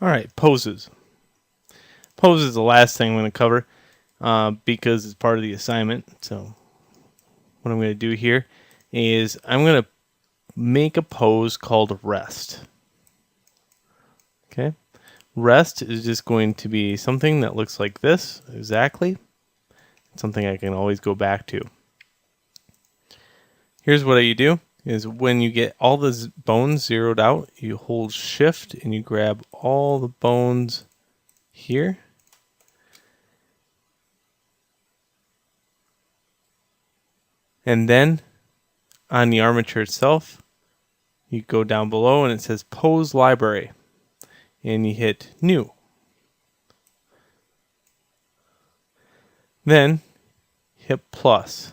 Alright, poses. Pose is the last thing I'm going to cover because it's part of the assignment. So what I'm going to do here is I'm going to make a pose called rest. Okay, rest is just going to be something that looks like this exactly. It's something I can always go back to. Here's what you do is when you get all the bones zeroed out, you hold shift and you grab all the bones here. And then on the armature itself, you go down below and it says pose library and you hit new. Then hit plus,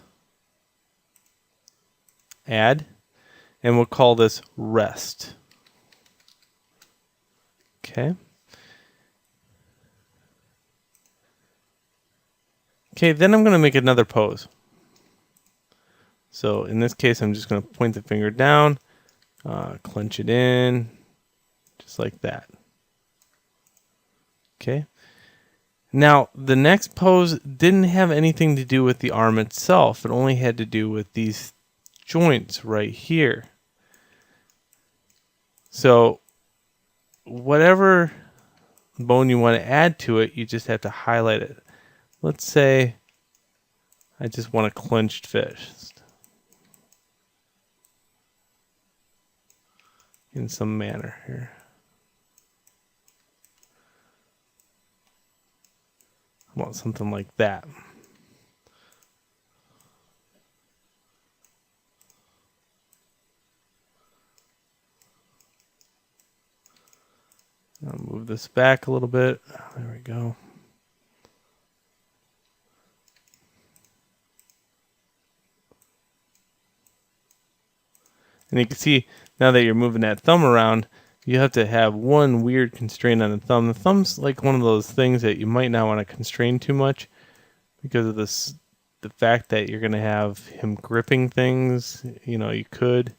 add, and we'll call this rest. Okay. Okay, then I'm going to make another pose. So in this case, I'm just going to point the finger down, clench it in, just like that. Okay. Now, the next pose didn't have anything to do with the arm itself. It only had to do with these joints right here. So whatever bone you want to add to it, you just have to highlight it. Let's say I just want a clenched fist in some manner here. I want something like that. I'll move this back a little bit. There we go. And you can see now that you're moving that thumb around, you have to have one weird constraint on the thumb. The thumb's like one of those things that you might not want to constrain too much because of this, the fact that you're going to have him gripping things. You know, you could.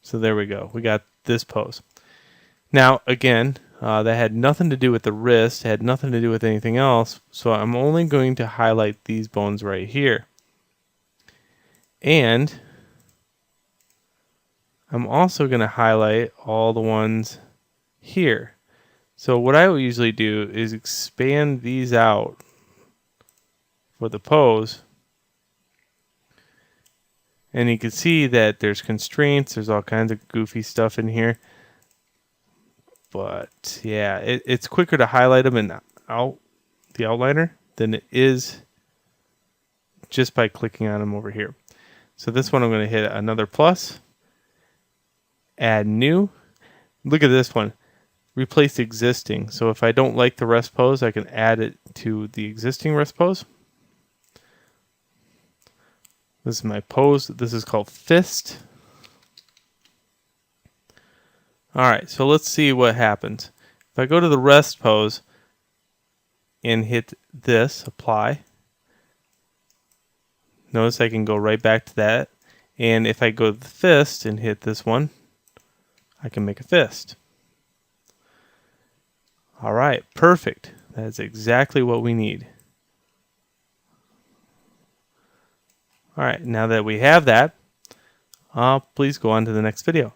So there we go. We got this pose. Now, again, that had nothing to do with the wrist, had nothing to do with anything else. So I'm only going to highlight these bones right here. And I'm also going to highlight all the ones here. So what I will usually do is expand these out for the pose. And you can see that there's constraints. There's all kinds of goofy stuff in here. But yeah, it's quicker to highlight them in the outliner than it is just by clicking on them over here. So this one I'm going to hit another plus. Add new. Look at this one. Replace existing. So if I don't like the rest pose, I can add it to the existing rest pose. This is my pose. This is called fist. Alright, so let's see what happens. If I go to the rest pose and hit this, apply, notice I can go right back to that. And if I go to the fist and hit this one, I can make a fist. Alright, perfect. That's exactly what we need. Alright, now that we have that, please go on to the next video.